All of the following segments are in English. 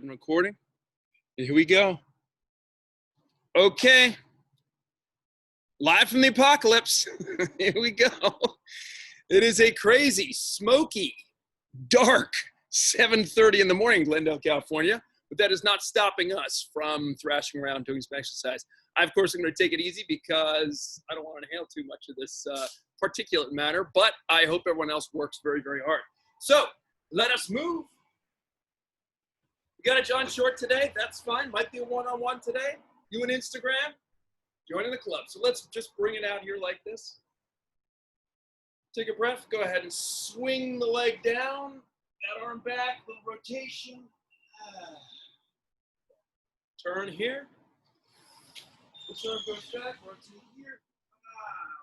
And recording. Here we go. Okay. Live from the apocalypse. Here we go. It is a crazy, smoky, dark 7:30 in the morning, Glendale, California. But that is not stopping us from thrashing around doing some exercise. I, of course, am going to take it easy because I don't want to inhale too much of this particulate matter, but I hope everyone else works very, very hard. So let us move. We got a John Short today. That's fine. Might be a one-on-one today. You and Instagram, joining the club. So let's just bring it out here like this. Take a breath. Go ahead and swing the leg down. That arm back. Little rotation. Turn here. This arm goes back. Rotate here.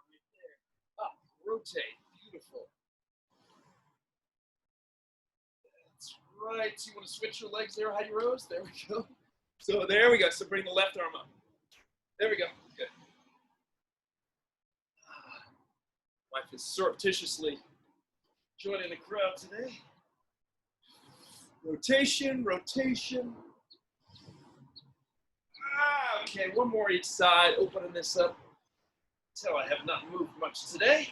Right there. Up. Rotate. Beautiful. That's right. So you want to switch your legs there, Heidi Rose? There we go. So there we go. So bring the left arm up. There we go. Good. Wife is surreptitiously joining the crowd today. Rotation, rotation. Okay, one more each side. Opening this up. So I have not moved much today.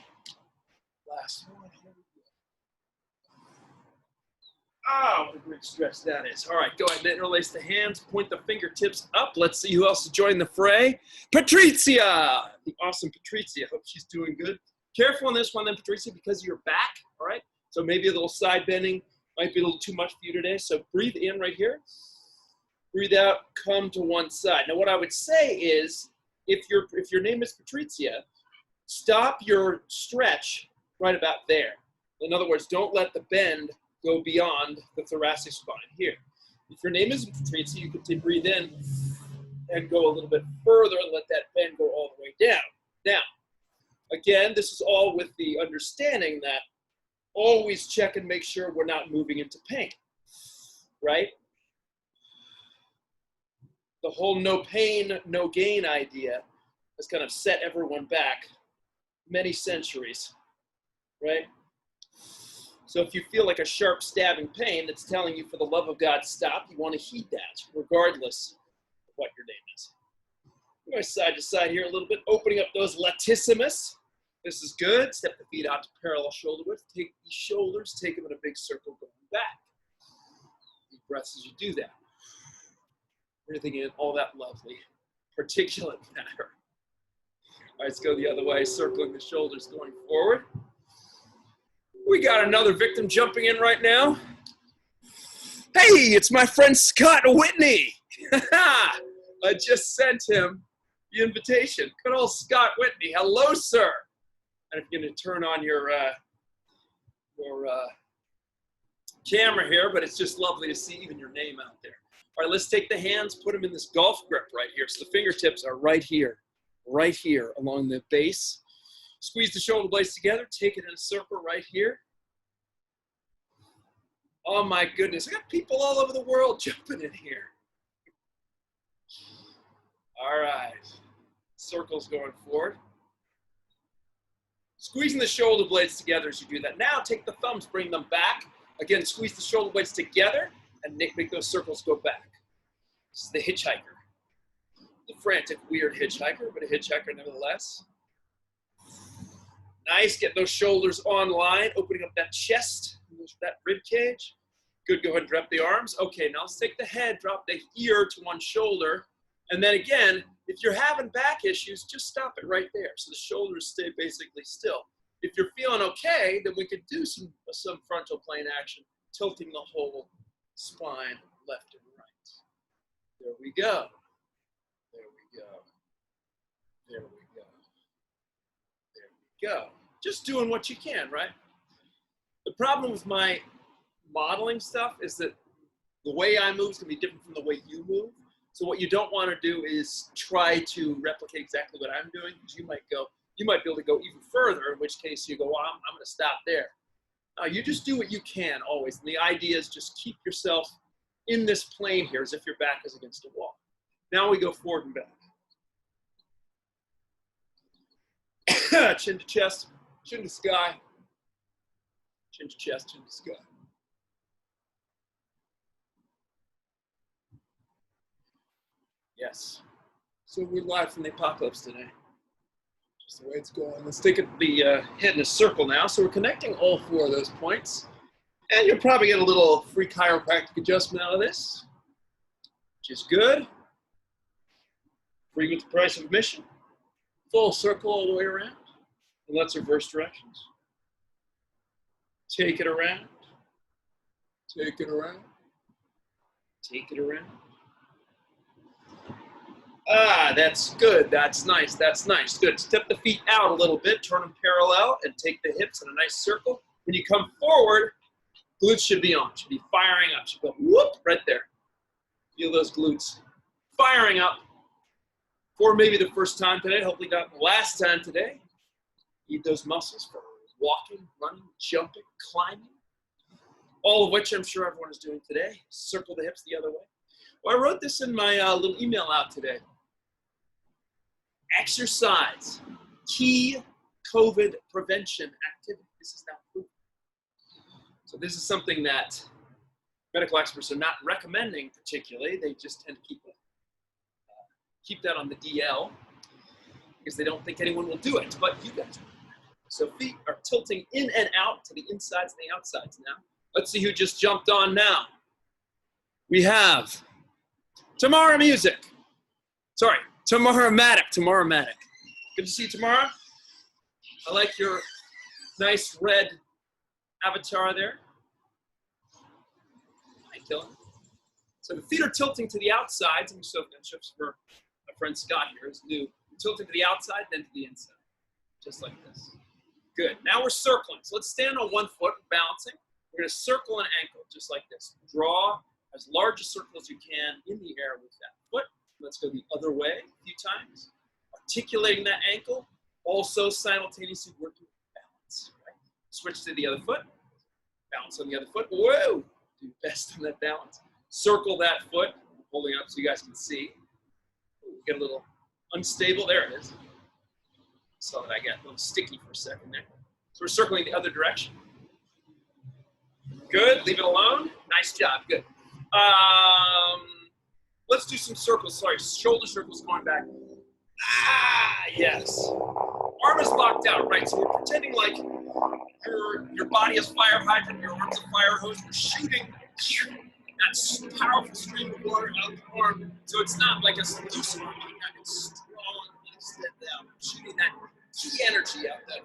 Last one. Here we go. Oh, what a great stretch that is. All right, go ahead and interlace the hands. Point the fingertips up. Let's see who else is joining the fray. Patrizia, the awesome Patrizia. Hope she's doing good. Careful on this one then, Patrizia, because of your back, all right? So maybe a little side bending might be a little too much for you today. So breathe in right here. Breathe out, come to one side. Now what I would say is, if your name is Patrizia, stop your stretch right about there. In other words, don't let the bend go beyond the thoracic spine here. If your name is Patrizia, you can breathe in and go a little bit further and let that bend go all the way down. Now, again, this is all with the understanding that always check and make sure we're not moving into pain, right? The whole no pain, no gain idea has kind of set everyone back many centuries, right? So if you feel like a sharp stabbing pain that's telling you, for the love of God, stop, you want to heed that, regardless of what your name is. We're going side to side here a little bit, opening up those latissimus. This is good. Step the feet out to parallel shoulder width. Take these shoulders, take them in a big circle going back. Deep breaths as you do that. Breathing in all that lovely particulate matter. All right, let's go the other way, circling the shoulders going forward. We got another victim jumping in right now. Hey, it's my friend Scott Whitney. I just sent him the invitation. Good old Scott Whitney. Hello, sir. And if you're going to turn on your camera here, but it's just lovely to see even your name out there. All right, let's take the hands, put them in this golf grip right here. So the fingertips are right here along the base. Squeeze the shoulder blades together, take it in a circle right here. Oh my goodness, I got people all over the world jumping in here. All right, circles going forward. Squeezing the shoulder blades together as you do that. Now take the thumbs, bring them back. Again, squeeze the shoulder blades together and make those circles go back. This is the hitchhiker. The frantic, weird hitchhiker, but a hitchhiker nevertheless. Nice, get those shoulders online, opening up that chest, that rib cage. Good, go ahead and drop the arms. Okay, now let's take the head, drop the ear to one shoulder. And then again, if you're having back issues, just stop it right there. So the shoulders stay basically still. If you're feeling okay, then we could do some frontal plane action, tilting the whole spine left and right. There we go. There we go. There we go. There we go. Just doing what you can, right? The problem with my modeling stuff is that the way I move is going to be different from the way you move. So what you don't want to do is try to replicate exactly what I'm doing, because you might be able to go even further, in which case you go, well, I'm going to stop there. You just do what you can always. And the idea is just keep yourself in this plane here as if your back is against a wall. Now we go forward and back. Chin to chest, chin to sky, chin to chest, chin to sky. Yes. So we're live from the apocalypse today. Just the way it's going. Let's take the head in a circle now. So we're connecting all 4 of those points. And you'll probably get a little free chiropractic adjustment out of this, which is good. Free with the price of admission. Full circle all the way around. And let's reverse directions. Take it around. Take it around. Take it around. Ah, that's good. That's nice. That's nice. Good. Step the feet out a little bit. Turn them parallel and take the hips in a nice circle. When you come forward, glutes should be on. Should be firing up. Should go whoop right there. Feel those glutes firing up. For maybe the first time today. Hopefully not the last time today. Need those muscles for walking, running, jumping, climbing. All of which I'm sure everyone is doing today. Circle the hips the other way. Well, I wrote this in my little email out today. Exercise, key COVID prevention activity. This is now proven. So this is something that medical experts are not recommending particularly. They just tend to keep that on the DL because they don't think anyone will do it, but you guys will. So feet are tilting in and out to the insides and the outsides now. Let's see who just jumped on now. We have Tamara Music. Sorry, Tamara Maddock. Tamara Maddock. Good to see you, Tamara. I like your nice red avatar there. Hi, Dylan. So the feet are tilting to the outsides. And so shifts for my friend Scott here is new. Tilting to the outside, then to the inside. Just like this. Good. Now we're circling. So let's stand on one foot, balancing. We're going to circle an ankle, just like this. Draw as large a circle as you can in the air with that foot. Let's go the other way a few times. Articulating that ankle, also simultaneously working with balance. Right? Switch to the other foot. Balance on the other foot. Whoa! Do your best on that balance. Circle that foot. I'm holding it up so you guys can see. Get a little unstable. There it is. So that I got a little sticky for a second there. So we're circling the other direction. Good. Leave it alone. Nice job. Good. Let's do some circles. Sorry, shoulder circles going back. Ah, yes. Arm is locked out, right? So we're pretending like your body is fire hydrant, your arm's a fire hose. We're shooting that powerful stream of water out the arm. So it's not like a loose arm. It's strong. Instead, we're shooting that key energy out there.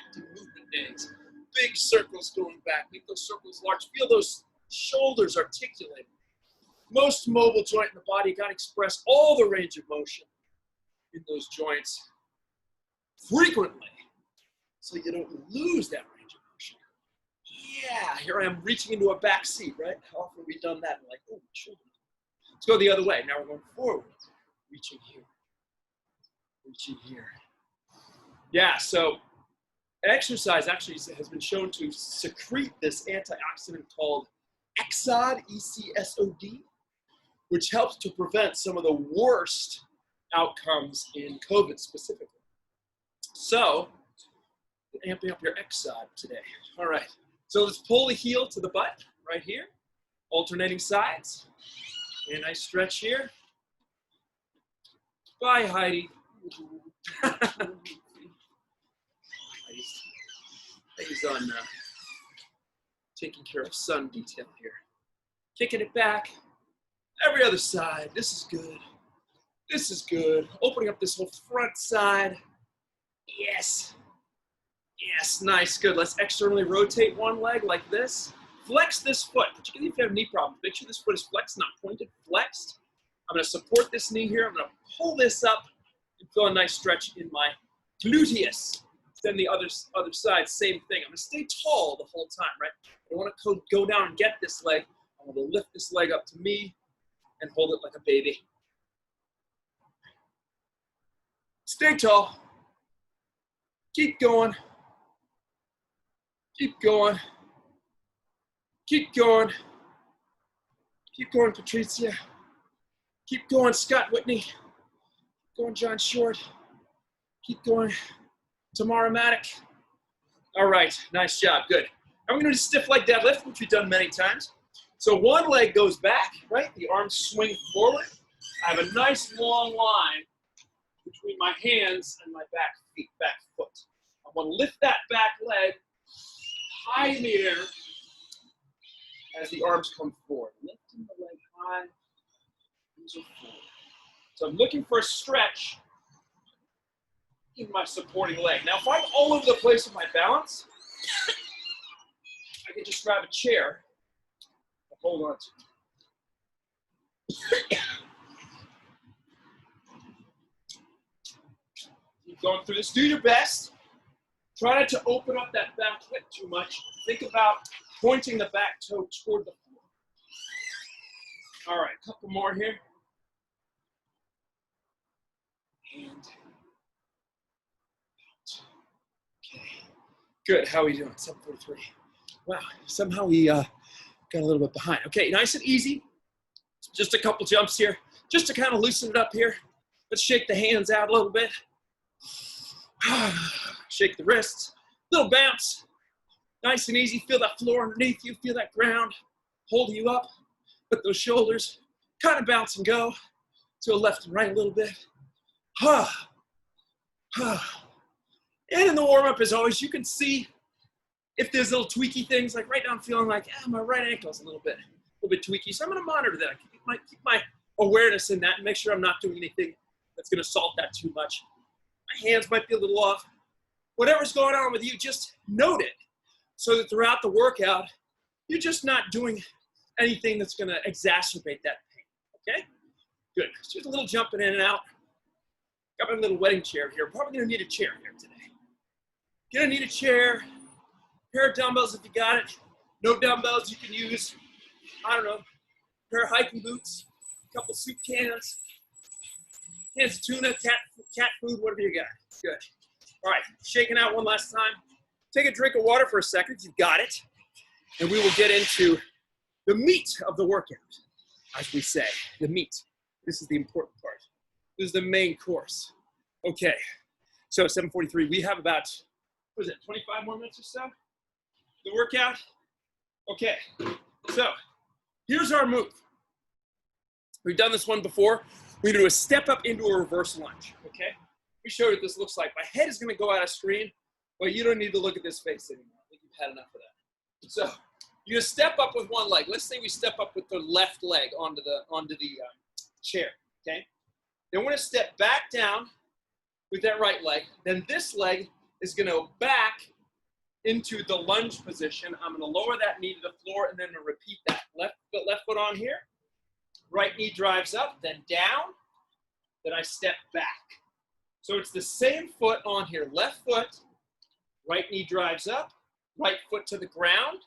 Active movement days. Big circles going back. Make those circles large. Feel those shoulders articulated. Most mobile joint in the body got to express all the range of motion in those joints frequently so you don't lose that range of motion. Yeah, here I am reaching into a back seat, right? How often have we done that? Like, oh, my shoulder. Let's go the other way. Now we're going forward. Reaching here. Reaching here. Yeah, so exercise actually has been shown to secrete this antioxidant called EXOD, E-C-S-O-D, which helps to prevent some of the worst outcomes in COVID specifically. So, amping up your EXOD today. All right, so let's pull the heel to the butt right here, alternating sides. A nice stretch here. Bye, Heidi. He's on taking care of sun detail here. Kicking it back. Every other side. This is good. This is good. Opening up this whole front side. Yes. Yes, nice, good. Let's externally rotate one leg like this. Flex this foot, particularly if you have knee problems. Make sure this foot is flexed, not pointed, flexed. I'm gonna support this knee here. I'm gonna pull this up and feel a nice stretch in my gluteus. Then the other side, same thing. I'm gonna stay tall the whole time, right? I don't wanna go down and get this leg. I wanna lift this leg up to me and hold it like a baby. Stay tall. Keep going. Keep going. Keep going. Keep going, Patricia. Keep going, Scott Whitney. Keep going, John Short. Keep going, Tamara Maddock. All right, nice job, good. I'm gonna do a stiff leg deadlift, which we've done many times. So one leg goes back, right? The arms swing forward. I have a nice long line between my hands and my back foot. I want to lift that back leg high in the air as the arms come forward. Lifting the leg high, arms are forward. So I'm looking for a stretch in my supporting leg. Now, if I'm all over the place with my balance, I can just grab a chair and hold on to it. Keep going through this. Do your best. Try not to open up that back hip too much. Think about pointing the back toe toward the floor. All right, a couple more here. And okay, good. How are we doing? 7:43. Wow, somehow we got a little bit behind. Okay, nice and easy. Just a couple jumps here, just to kind of loosen it up here. Let's shake the hands out a little bit. Shake the wrists. Little bounce. Nice and easy. Feel that floor underneath you. Feel that ground holding you up. Let those shoulders kind of bounce and go to the left and right a little bit. And in the warm-up, as always, you can see if there's little tweaky things. Like right now, I'm feeling like my right ankle's a little bit tweaky. So I'm going to monitor that. Keep my awareness in that and make sure I'm not doing anything that's going to salt that too much. My hands might be a little off. Whatever's going on with you, just note it so that throughout the workout, you're just not doing anything that's going to exacerbate that pain, okay? Good. Just a little jumping in and out. Got my little wedding chair here. Probably going to need a chair here today. You're going to need a chair, pair of dumbbells if you got it. No dumbbells, you can use, I don't know, a pair of hiking boots, a couple soup cans, cans of tuna, cat food, whatever you got. Good. All right, shaking out one last time. Take a drink of water for a second, you've got it. And we will get into the meat of the workout, as we say, the meat. This is the important part. This is the main course. Okay, so 7:43, we have about, 25 more minutes or so? The workout? Okay, so here's our move. We've done this one before. We're gonna do a step up into a reverse lunge, okay? We showed what this looks like. My head is gonna go out of screen, but you don't need to look at this face anymore. I think you've had enough of that. So you're gonna step up with one leg. Let's say we step up with the left leg onto the chair, okay? Then we're gonna step back down with that right leg. Then this leg is gonna go back into the lunge position. I'm gonna lower that knee to the floor and then repeat that. Left foot on here. Right knee drives up, then down, then I step back. So it's the same foot on here. Left foot, right knee drives up, right foot to the ground,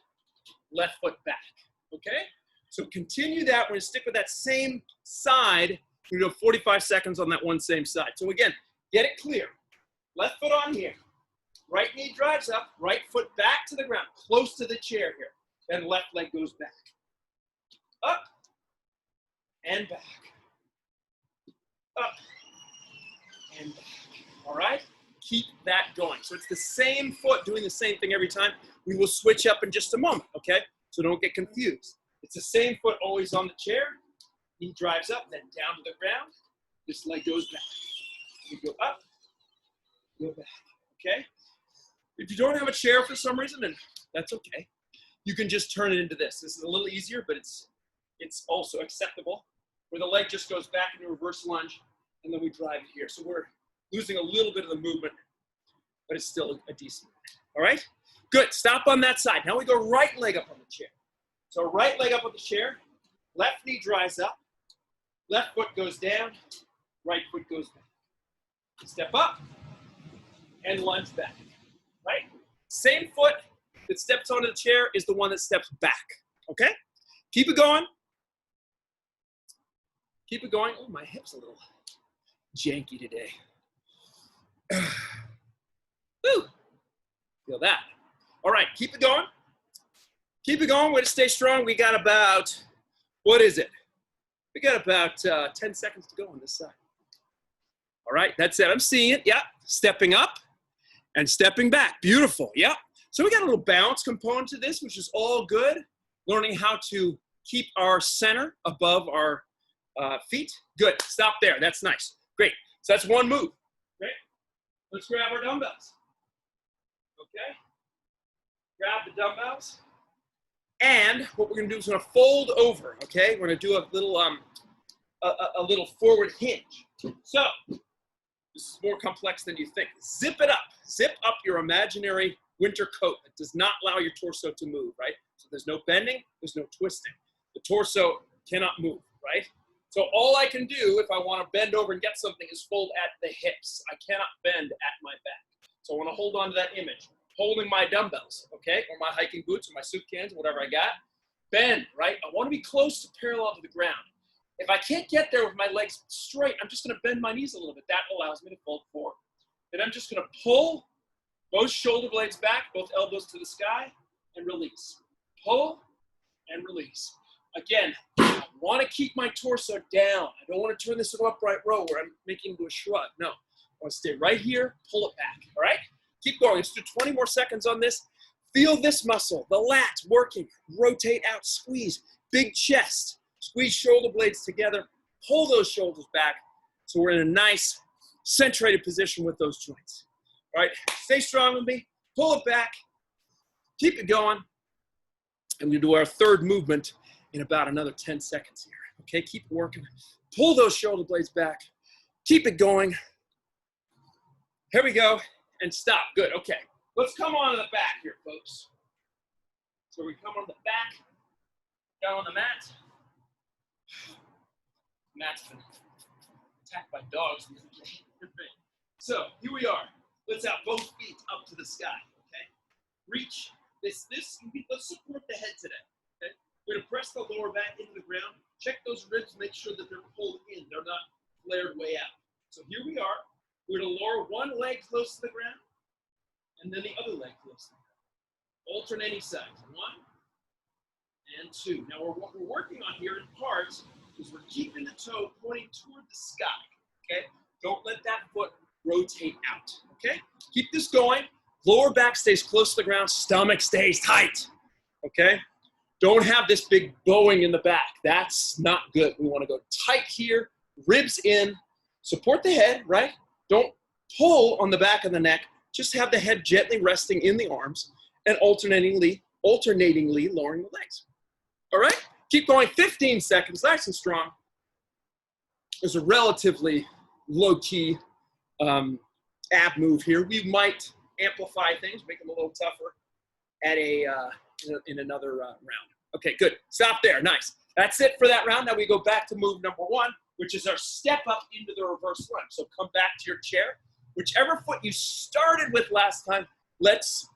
left foot back, okay? So continue that. We're gonna stick with that same side. We're gonna do 45 seconds on that one same side. So again, get it clear. Left foot on here, right knee drives up, right foot back to the ground, close to the chair here. Then left leg goes back. Up and back. Up and back. All right? Keep that going. So it's the same foot doing the same thing every time. We will switch up in just a moment, okay? So don't get confused. It's the same foot always on the chair. Knee drives up, then down to the ground. This leg goes back. We go up, go back, okay? If you don't have a chair for some reason, then that's okay. You can just turn it into this. This is a little easier, but it's also acceptable, where the leg just goes back into reverse lunge, and then we drive it here. So we're losing a little bit of the movement, but it's still a decent one. All right? Good. Stop on that side. Now we go right leg up on the chair. So right leg up on the chair, left knee drives up, left foot goes down, right foot goes back. Step up and lunge back, right? Same foot that steps onto the chair is the one that steps back, okay? Keep it going. Keep it going. Oh, my hip's a little janky today. Woo! Feel that. All right, keep it going. Keep it going. Way to stay strong. We got about, what is it? We got about 10 seconds to go on this side. All right, that's it. I'm seeing it. Yeah, stepping up and stepping back. Beautiful. Yeah. So we got a little bounce component to this, which is all good. Learning how to keep our center above our feet. Good, stop there, that's nice. Great, so that's one move. Great, let's grab our dumbbells. Okay, grab the dumbbells. And what we're gonna do is we're gonna fold over, okay? We're gonna do a little forward hinge. So, this is more complex than you think. Zip it up. Zip up your imaginary winter coat that does not allow your torso to move, right? So there's no bending, there's no twisting. The torso cannot move, right? So all I can do if I want to bend over and get something is fold at the hips. I cannot bend at my back. So I want to hold on to that image. Holding my dumbbells, okay? Or my hiking boots or my soup cans, whatever I got. Bend, right? I want to be close to parallel to the ground. If I can't get there with my legs straight, I'm just going to bend my knees a little bit. That allows me to fold forward. Then I'm just going to pull both shoulder blades back, both elbows to the sky, and release. Pull and release. Again, I want to keep my torso down. I don't want to turn this into an upright row where I'm making into a shrug. No, I want to stay right here, pull it back, all right? Keep going. Let's do 20 more seconds on this. Feel this muscle, the lats working. Rotate out, squeeze. Big chest. Squeeze shoulder blades together. Pull those shoulders back so we're in a nice centrated position with those joints. All right, stay strong with me. Pull it back. Keep it going. And we're going to do our third movement in about another 10 seconds here. Okay, keep working. Pull those shoulder blades back. Keep it going. Here we go. And stop. Good. Okay. Let's come on to the back here, folks. So we come on the back, down on the mat. Matt's been attacked by dogs. So here we are. Let's have both feet up to the sky. Okay. Reach this. Let's support the head today. Okay. We're gonna press the lower back into the ground. Check those ribs. Make sure that they're pulled in. They're not flared way out. So here we are. We're gonna lower one leg close to the ground, and then the other leg close to the ground. Alternating sides. 1 and 2. Now what we're working on here in parts is we're keeping the toe pointing toward the sky. Okay? Don't let that foot rotate out. Okay? Keep this going. Lower back stays close to the ground. Stomach stays tight. Okay? Don't have this big bowing in the back. That's not good. We want to go tight here. Ribs in. Support the head, right? Don't pull on the back of the neck. Just have the head gently resting in the arms and alternatingly lowering the legs. All right? Keep going. 15 seconds, nice and strong. There's a relatively low-key ab move here. We might amplify things, make them a little tougher at in another round. Okay, good. Stop there. Nice. That's it for that round. Now we go back to move number 1, which is our step up into the reverse lunge. So come back to your chair. Whichever foot you started with last time, let's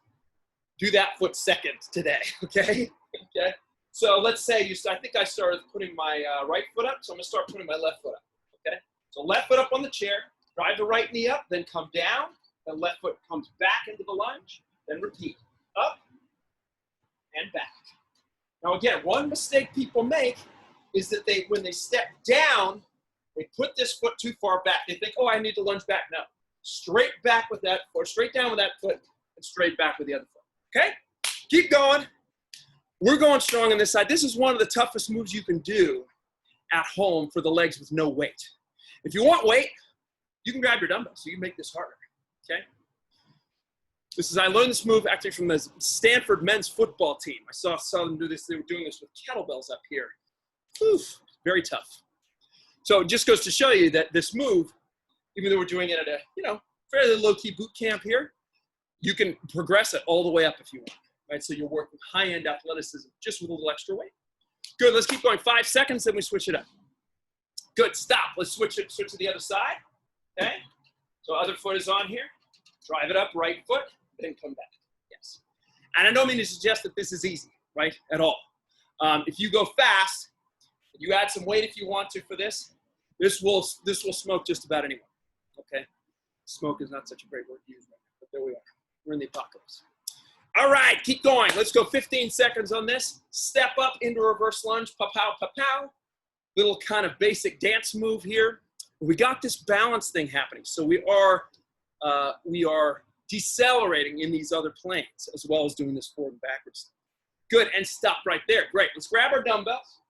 do that foot second today, okay? Okay. So let's say I think I started putting my right foot up, so I'm gonna start putting my left foot up, okay? So left foot up on the chair, drive the right knee up, then come down, then left foot comes back into the lunge, then repeat, up and back. Now again, one mistake people make is that when they step down, they put this foot too far back. They think, oh, I need to lunge back. No, straight back with that foot, straight down with that foot, and straight back with the other foot, okay? Keep going. We're going strong on this side. This is one of the toughest moves you can do at home for the legs with no weight. If you want weight, you can grab your dumbbells, so you can make this harder, okay? I learned this move actually from the Stanford men's football team. I saw them do this. They were doing this with kettlebells up here. Oof, very tough. So it just goes to show you that this move, even though we're doing it at a, fairly low-key boot camp here, you can progress it all the way up if you want, right? So you're working high-end athleticism just with a little extra weight. Good, let's keep going. 5 seconds, then we switch it up. Good, stop. Let's switch to the other side, okay? So other foot is on here. Drive it up, right foot, then come back, yes. And I don't mean to suggest that this is easy, right, at all. If you go fast, you add some weight if you want to for this will smoke just about anyone, okay? Smoke is not such a great word to use right now, but there we are. We're in the apocalypse. All right, keep going. Let's go 15 seconds on this. Step up into reverse lunge, pa-pow, pa-pow. Little kind of basic dance move here. We got this balance thing happening. So we are decelerating in these other planes as well as doing this forward and backwards. Good, and stop right there. Great, let's grab our dumbbells.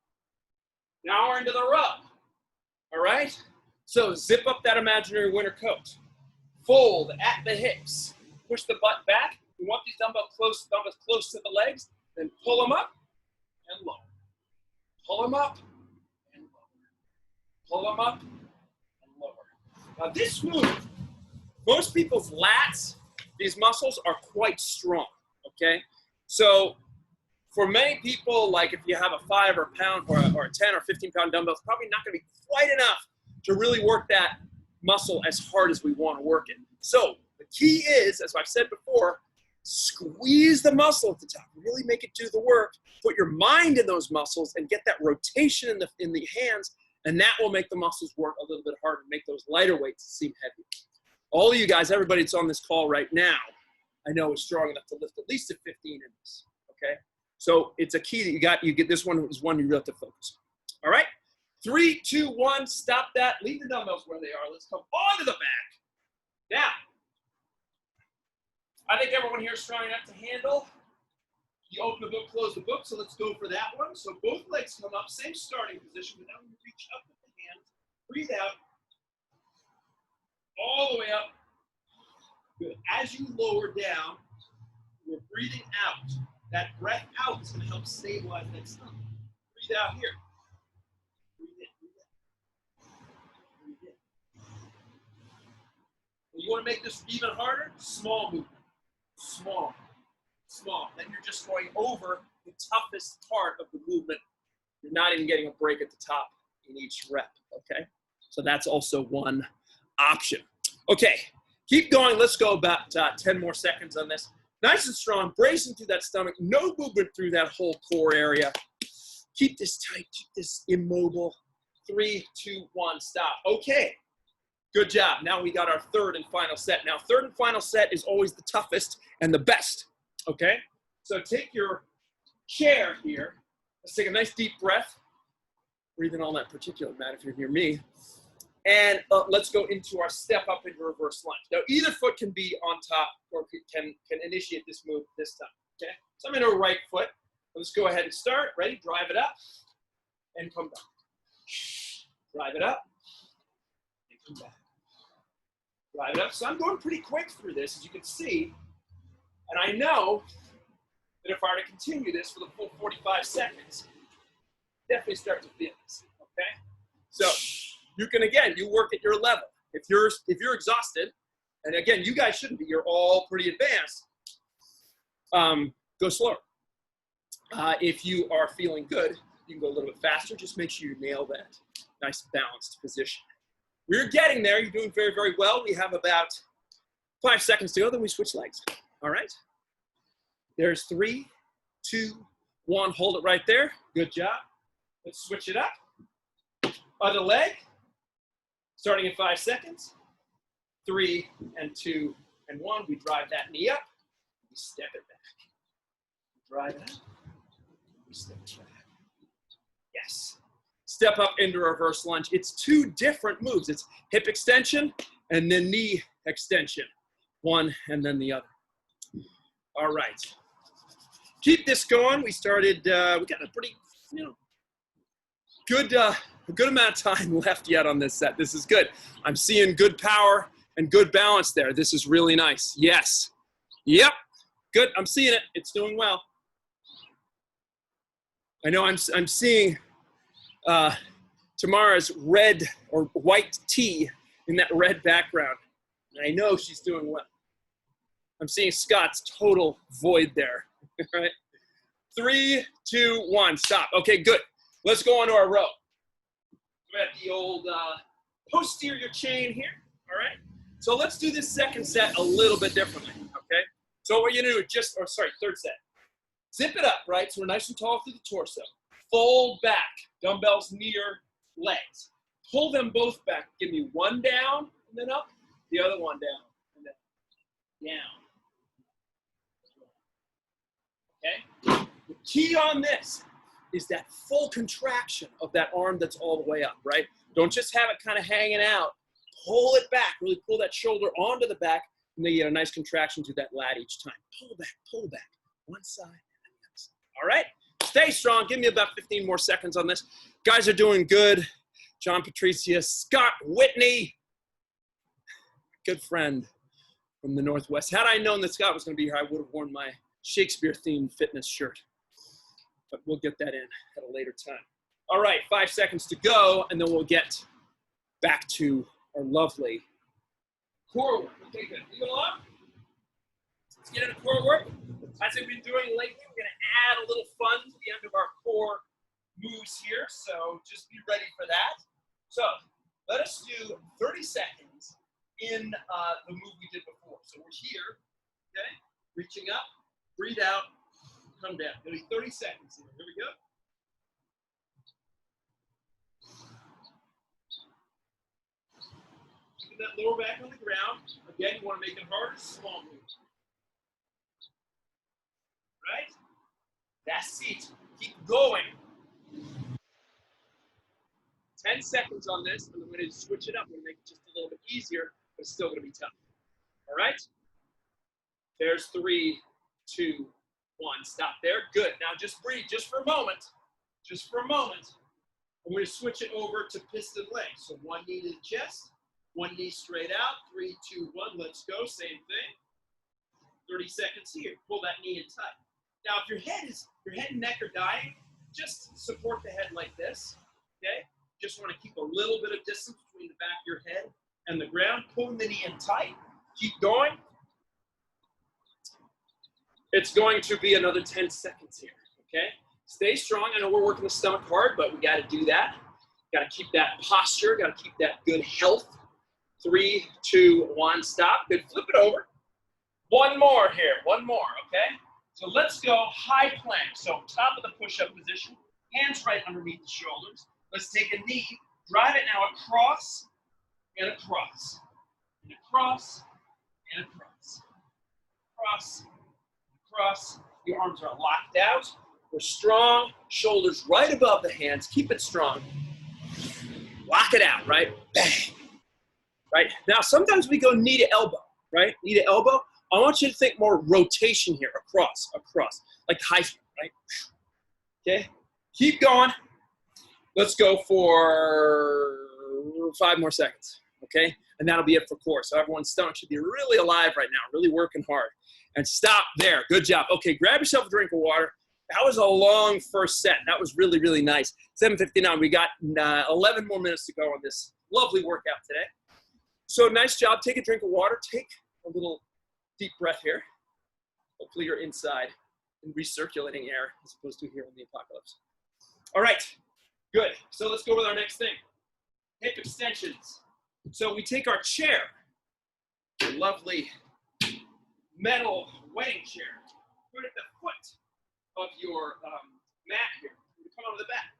Now we're into the rub, all right? So zip up that imaginary winter coat. Fold at the hips. Push the butt back. We want these dumbbells close to the legs. Then pull them up and lower. Pull them up and lower. Pull them up and lower. Now this move, most people's lats, these muscles are quite strong, okay? So for many people, like if you have a 5 or a pound or a 10 or 15 pound dumbbell, it's probably not gonna be quite enough to really work that muscle as hard as we wanna work it. So the key is, as I've said before, squeeze the muscle at the top, really make it do the work, put your mind in those muscles and get that rotation in the hands, and that will make the muscles work a little bit harder, make those lighter weights seem heavy. All of you guys, everybody that's on this call right now, I know is strong enough to lift at least a 15 in this, okay? So it's a key that you get this one is one you really have to focus on. All right, 3, 2, 1, stop that. Leave the dumbbells where they are. Let's come onto the back. Now, I think everyone here is strong enough to handle. You open the book, close the book, so let's go for that one. So both legs come up, same starting position, but now we reach up with the hands. Breathe out. All the way up. Good. As you lower down, we're breathing out. That breath out is going to help stabilize that stomach. Breathe out here. Breathe in, breathe in. Breathe in. You want to make this even harder? Small movement. Small. Small. Then you're just going over the toughest part of the movement. You're not even getting a break at the top in each rep, okay? So that's also one option. Okay, keep going. Let's go about 10 more seconds on this. Nice and strong, bracing through that stomach, no movement through that whole core area. Keep this tight, keep this immobile. 3, 2, 1, stop. Okay, good job. Now we got our third and final set. Now, third and final set is always the toughest and the best, okay? So take your chair here. Let's take a nice deep breath. Breathe in all that particulate matter if you're near me. And let's go into our step up into reverse lunge. Now, either foot can be on top or can initiate this move this time, okay? So I'm in our right foot. Let's go ahead and start. Ready? Drive it up and come back. Drive it up and come back. Drive it up. So I'm going pretty quick through this, as you can see. And I know that if I were to continue this for the full 45 seconds, definitely start to feel this, okay? So you can, again, you work at your level. If you're exhausted, and again, you guys shouldn't be, you're all pretty advanced, go slower. If you are feeling good, you can go a little bit faster. Just make sure you nail that nice balanced position. We're getting there. You're doing very, very well. We have about 5 seconds to go, then we switch legs. All right? There's 3, 2, 1. Hold it right there. Good job. Let's switch it up. Other leg. Starting in 5 seconds. 3 and 2 and 1. We drive that knee up. We step it back. Drive it up. We step it back. Yes. Step up into reverse lunge. It's 2 different moves. It's hip extension and then knee extension. One and then the other. All right. Keep this going. We started, we got a pretty, good amount of time left yet on this set. This is good. I'm seeing good power and good balance there. This is really nice. Yes. Yep. Good. I'm seeing it. It's doing well. I know I'm seeing Tamara's red or white tee in that red background. And I know she's doing well. I'm seeing Scott's total void there. Right? 3, 2, 1, stop. Okay, good. Let's go on to our row. We got the old posterior chain here, all right? So let's do this second set a little bit differently, okay? So what you do, third set. Zip it up, right? So we're nice and tall through the torso. Fold back, dumbbells near legs. Pull them both back. Give me one down and then up, the other one down and then down. Okay? The key on this is that full contraction of that arm that's all the way up, right? Don't just have it kind of hanging out. Pull it back, really pull that shoulder onto the back, and then you get a nice contraction to that lat each time. Pull back, one side, and then the other side. All right, stay strong. Give me about 15 more seconds on this. Guys are doing good. John Patricius, Scott Whitney, good friend from the Northwest. Had I known that Scott was going to be here, I would have worn my Shakespeare-themed fitness shirt. But we'll get that in at a later time. All right, 5 seconds to go, and then we'll get back to our lovely core work. Okay, good. Leave it along. Let's get into core work. As I've been doing lately, we're going to add a little fun to the end of our core moves here, so just be ready for that. So let us do 30 seconds in the move we did before. So we're here, okay? Reaching up, breathe out, come down. It'll be 30 seconds here. Here we go. Keeping that lower back on the ground. Again, you want to make it harder, small moves. Right? That's it. Keep going. 10 seconds on this, and I'm going to switch it up. I'm going to make it just a little bit easier, but it's still going to be tough. All right? There's 3, 2, 1. Stop there. Good. Now just breathe, just for a moment. Just for a moment. I'm going to switch it over to piston legs. So one knee to the chest, one knee straight out. 3, 2, 1. Let's go. Same thing. 30 seconds here. Pull that knee in tight. Now, if your head and neck are dying, just support the head like this, okay? Just want to keep a little bit of distance between the back of your head and the ground. Pulling the knee in tight. Keep going. It's going to be another 10 seconds here, okay? Stay strong. I know we're working the stomach hard, but we got to do that. Got to keep that posture. Got to keep that good health. 3, 2, 1. Stop. Good. Flip it over. One more here. One more, okay? So let's go high plank. So top of the push-up position, hands right underneath the shoulders. Let's take a knee, drive it now across and across, and across and across, across, across. The arms are locked out. We're strong, shoulders right above the hands. Keep it strong. Lock it out, right? Bang. Right? Now, sometimes we go knee to elbow, right? Knee to elbow. I want you to think more rotation here, across, like Heisman, right? Okay, keep going. Let's go for 5 more seconds, okay? And that'll be it for core. So everyone's stomach should be really alive right now, really working hard. And stop there, good job. Okay, grab yourself a drink of water. That was a long first set. That was really, really nice. 7:59, we got 11 more minutes to go on this lovely workout today. So nice job, take a drink of water, take a little deep breath here. Hopefully you're inside and recirculating air as opposed to here in the apocalypse. All right, good. So let's go with our next thing. Hip extensions. So we take our chair, a lovely metal wedding chair, put it at the foot of your mat here. You come onto the back.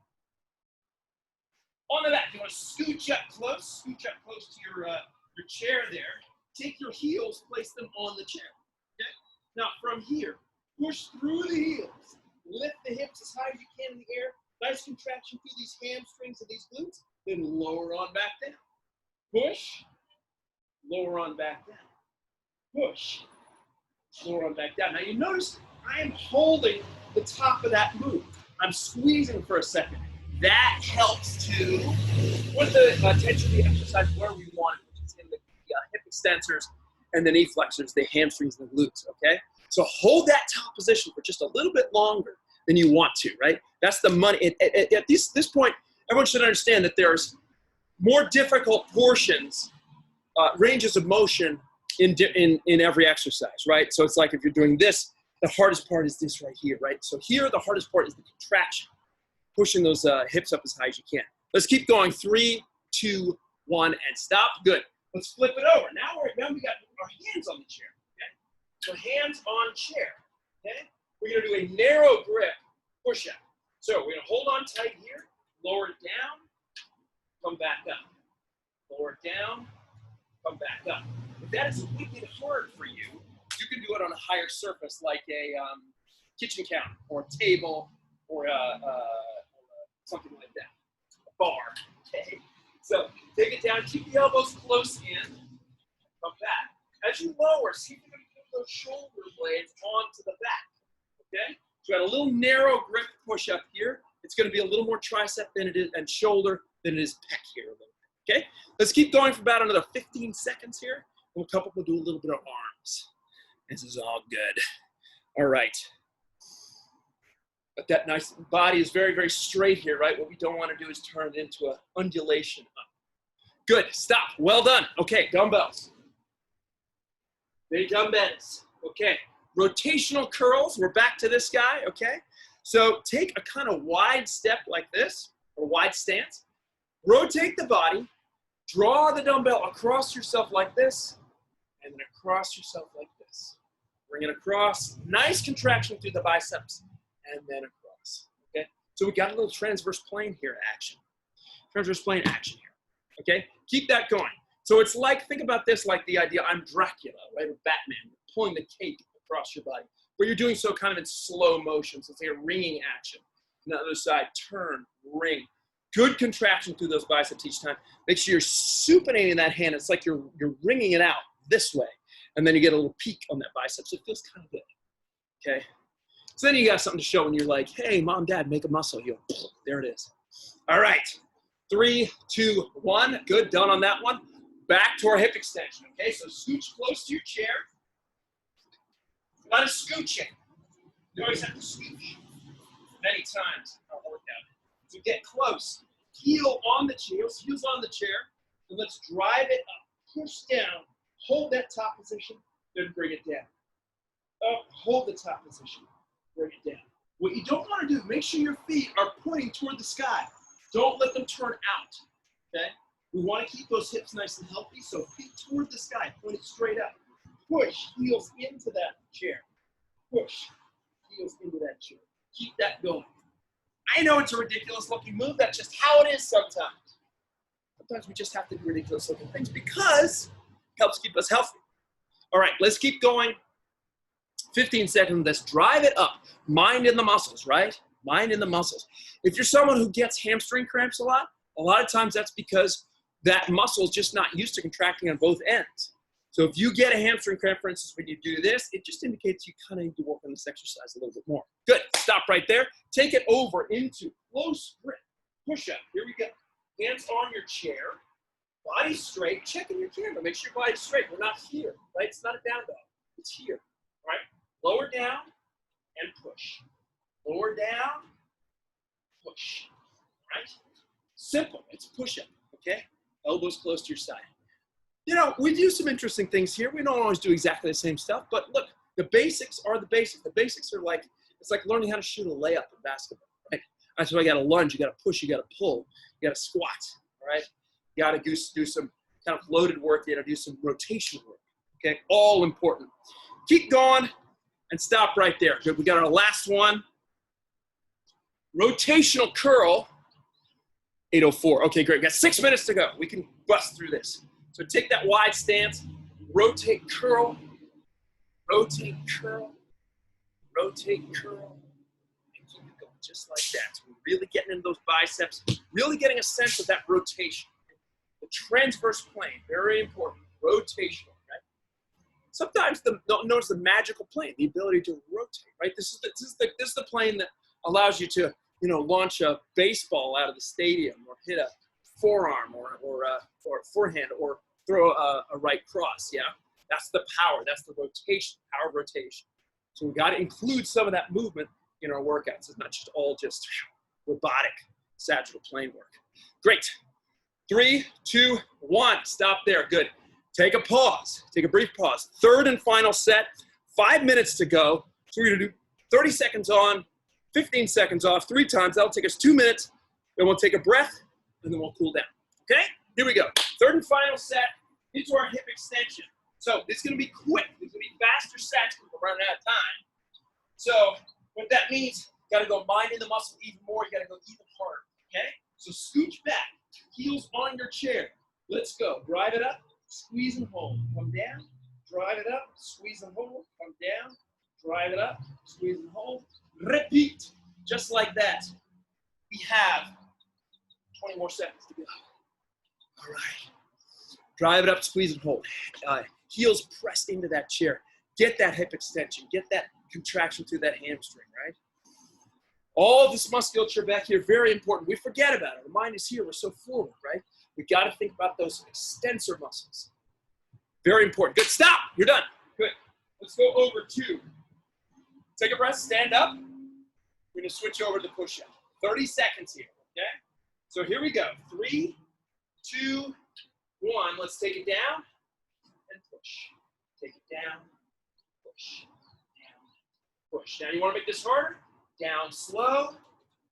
On the back, you want to scooch up close to your chair there. Take your heels, place them on the chair, okay? Now from here, push through the heels. Lift the hips as high as you can in the air. Nice contraction through these hamstrings and these glutes. Then lower on back down. Push, lower on back down. Push, lower on back down. Now you notice I am holding the top of that move. I'm squeezing for a second. That helps to put the attention to the exercise where we want it, which is in the hip extensors and the knee flexors, the hamstrings and the glutes, okay? So hold that top position for just a little bit longer than you want to, right? That's the money. At this point, everyone should understand that there's more difficult portions, ranges of motion in every exercise, right? So it's like if you're doing this, the hardest part is this right here, right? So here, the hardest part is the contraction, pushing those hips up as high as you can. Let's keep going. 3, 2, 1, and stop. Good. Let's flip it over. Now we got our hands on the chair, okay? So hands on chair, okay? We're gonna do a narrow grip push-up. So we're gonna hold on tight here, lower it down, come back up. Lower it down, come back up. If that is wicked hard for you, you can do it on a higher surface like a kitchen counter or a table or something like that, a bar, okay? So take it down, keep the elbows close in, come back. As you lower, see if you can put those shoulder blades onto the back, okay? So we got a little narrow grip push up here. It's going to be a little more tricep than it is and shoulder than it is pec here. Okay, let's keep going for about another 15 seconds here. We'll do a little bit of arms. This is all good. All right. But that nice body is very, very straight here, right? What we don't want to do is turn it into an undulation up. Good, stop, well done. Okay, dumbbells. Big dumbbells, okay. Rotational curls, we're back to this guy, okay? So take a kind of wide step like this, or wide stance. Rotate the body, draw the dumbbell across yourself like this, and then across yourself like this. Bring it across, nice contraction through the biceps, and then across, okay? So we got a little transverse plane here action. Transverse plane action here, okay? Keep that going. So it's like, think about this like the idea, I'm Dracula, right, or Batman, pulling the cape across your body, but you're doing so kind of in slow motion, so it's like a ringing action. On the other side, turn, ring. Good contraction through those biceps each time. Make sure you're supinating that hand. It's like you're wringing it out this way, and then you get a little peak on that bicep, so it feels kind of good, okay? So then you got something to show when you're like, hey, mom, dad, make a muscle. You go, there it is. All right, 3, 2, 1. Good, done on that one. Back to our hip extension, okay? So scooch close to your chair. A lot of scooching. You always have to scooch many times in our workout. So get close. Heel on the chair, heels on the chair, and let's drive it up. Push down. Hold that top position, then bring it down. Up, hold the top position, bring it down. What you don't want to do, make sure your feet are pointing toward the sky. Don't let them turn out, okay? We want to keep those hips nice and healthy, so feet toward the sky, point it straight up. Push, heels into that chair. Push, heels into that chair. Keep that going. I know it's a ridiculous looking move, that's just how it is sometimes. Sometimes we just have to do ridiculous looking things because it helps keep us healthy. All right, let's keep going. 15 seconds, let's drive it up. Mind in the muscles, right? Mind in the muscles. If you're someone who gets hamstring cramps a lot of times that's because that muscle is just not used to contracting on both ends. So if you get a hamstring cramp, for instance, when you do this, it just indicates you kind of need to work on this exercise a little bit more. Good, stop right there. Take it over into close grip, push up. Here we go. Hands on your chair, body straight. Check in your camera, make sure your body's straight. We're not here, right? It's not a down dog, it's here, all right? Lower down and push. Lower down, push, right? Simple, it's push up, okay? Elbows close to your side. You know, we do some interesting things here. We don't always do exactly the same stuff, but look, the basics are the basics. The basics are like, it's like learning how to shoot a layup in basketball, right? That's why you got to lunge, you got to push, you got to pull, you got to squat, all right? You got to do some kind of loaded work, you got to do some rotation work, okay? All important. Keep going and stop right there. Good, we got our last one. Rotational curl, 8:04. Okay, great, we got 6 minutes to go. We can bust through this. So take that wide stance, rotate, curl, rotate, curl, rotate, curl, and keep it going just like that. So we're really getting into those biceps, really getting a sense of that rotation. The transverse plane, very important, rotational, right? Sometimes notice the magical plane, the ability to rotate, right? This is the plane that allows you to, you know, launch a baseball out of the stadium or hit a forearm or forehand or throw a right cross, yeah? That's the power, that's the rotation, power of rotation. So we gotta include some of that movement in our workouts. It's not just all just robotic sagittal plane work. Great. 3, 2, 1, stop there, good. Take a pause, take a brief pause. Third and final set, 5 minutes to go. So we're gonna do 30 seconds on, 15 seconds off, 3 times. That'll take us 2 minutes. Then we'll take a breath, and then we'll cool down, okay? Here we go. Third and final set into our hip extension. So it's gonna be quick. It's gonna be faster sets because we're running out of time. So what that means, you gotta go mind in the muscle even more. You gotta go even harder, okay? So scooch back, heels on your chair. Let's go. Drive it up, squeeze and hold. Come down, drive it up, squeeze and hold. Come down, drive it up, squeeze and hold. Repeat, just like that. We have 20 more seconds to go. All right. Drive it up, squeeze and hold. Heels pressed into that chair. Get that hip extension. Get that contraction through that hamstring, right? All this musculature back here, very important. We forget about it. Our mind is here. We're so forward, right? We got to think about those extensor muscles. Very important. Good. Stop. You're done. Good. Let's go over to, take a breath, stand up. We're going to switch over to the push-up. 30 seconds here, okay? So here we go. 3, 2, 1. Let's take it down and push. Take it down, push, down, push. Now you want to make this harder? Down slow,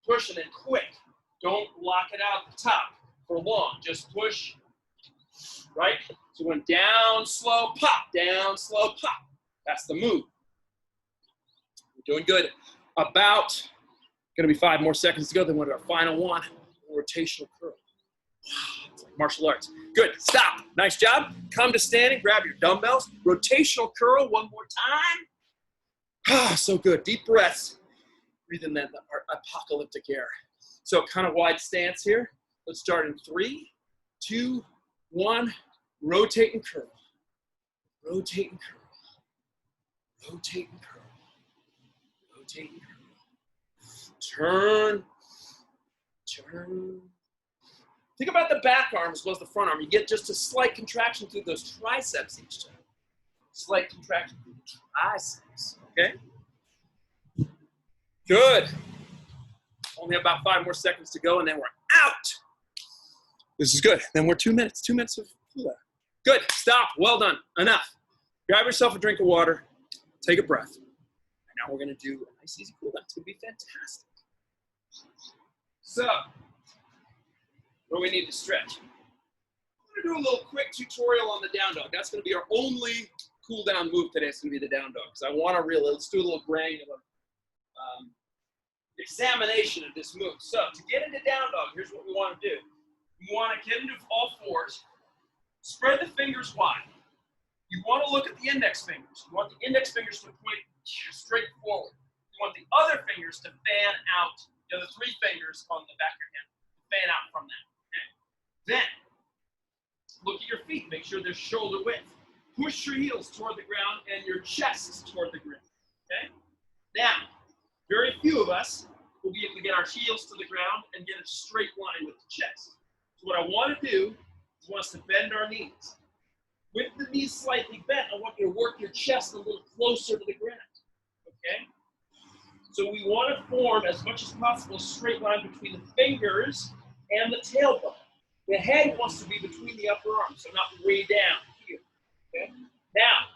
push, and then quick. Don't lock it out at the top for long. Just push, right? So when down, slow, pop, down, slow, pop. That's the move. We're doing good. About, gonna be 5 more seconds to go, then we'll do our final one, rotational curl. It's like martial arts. Good, stop. Nice job. Come to standing, grab your dumbbells. Rotational curl, one more time. Ah, so good, deep breaths. Breathe in that apocalyptic air. So kind of wide stance here. Let's start in 3, 2, 1. Rotate and curl. Rotate and curl. Rotate and curl. Rotate and curl. Turn. Turn. Think about the back arm as well as the front arm. You get just a slight contraction through those triceps each time. Slight contraction through the triceps. Okay? Good. Only about 5 more seconds to go, and then we're out. This is good. Then we're 2 minutes. 2 minutes of cool down. Good. Stop. Well done. Enough. Grab yourself a drink of water. Take a breath. And now we're going to do a nice, easy cool down. It's going to be fantastic. So, what do we need to stretch? I'm going to do a little quick tutorial on the down dog. That's going to be our only cool down move today. It's going to be the down dog. Because I want to really, let's do a little granular examination of this move. So to get into down dog, here's what we want to do. We want to get into all fours, spread the fingers wide. You want to look at the index fingers. You want the index fingers to point straight forward. You want the other fingers to fan out, the other 3 fingers on the back of your hand, fan out from that. Okay? Then, look at your feet. Make sure they're shoulder width. Push your heels toward the ground and your chest toward the ground. Okay? Now, very few of us will be able to get our heels to the ground and get a straight line with the chest. So what I want to do is I want us to bend our knees. With the knees slightly bent, I want you to work your chest a little closer to the ground. Okay? So we want to form, as much as possible, a straight line between the fingers and the tailbone. The head wants to be between the upper arms, so not way down here. Okay? Now,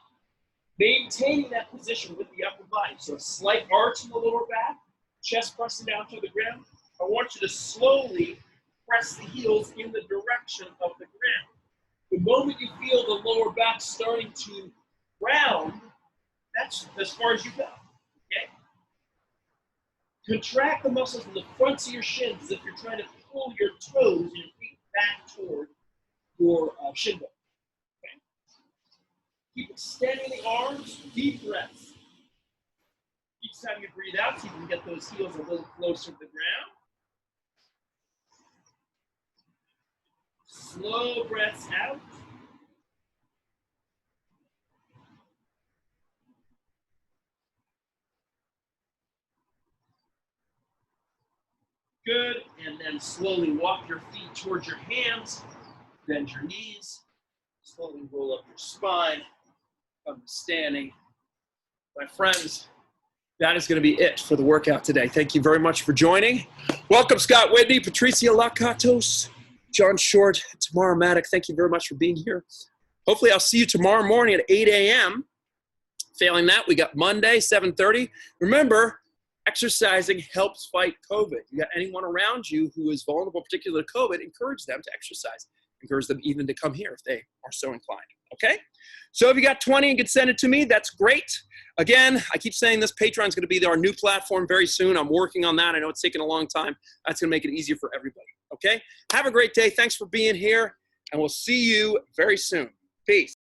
maintaining that position with the upper body. So a slight arch in the lower back, chest pressing down to the ground. I want you to slowly press the heels in the direction of the ground. The moment you feel the lower back starting to round, that's as far as you go. Okay? Contract the muscles in the fronts of your shins as if you're trying to pull your toes and your feet back toward your shin bone. Keep extending the arms, deep breaths. Each time you breathe out, so you can get those heels a little closer to the ground. Slow breaths out. Good, and then slowly walk your feet towards your hands, bend your knees, slowly roll up your spine. Standing. My friends, that is going to be it for the workout today. Thank you very much for joining. Welcome, Scott Whitney, Patricia Lakatos, John Short, Tamara Maddock. Thank you very much for being here. Hopefully, I'll see you tomorrow morning at 8 a.m. Failing that, we got Monday, 7:30. Remember, exercising helps fight COVID. You got anyone around you who is vulnerable, particularly to COVID, encourage them to exercise. Encourage them even to come here if they are so inclined. Okay? So if you got 20 and can send it to me, that's great. Again, I keep saying this, Patreon's going to be our new platform very soon. I'm working on that. I know it's taken a long time. That's going to make it easier for everybody. Okay? Have a great day. Thanks for being here, and we'll see you very soon. Peace.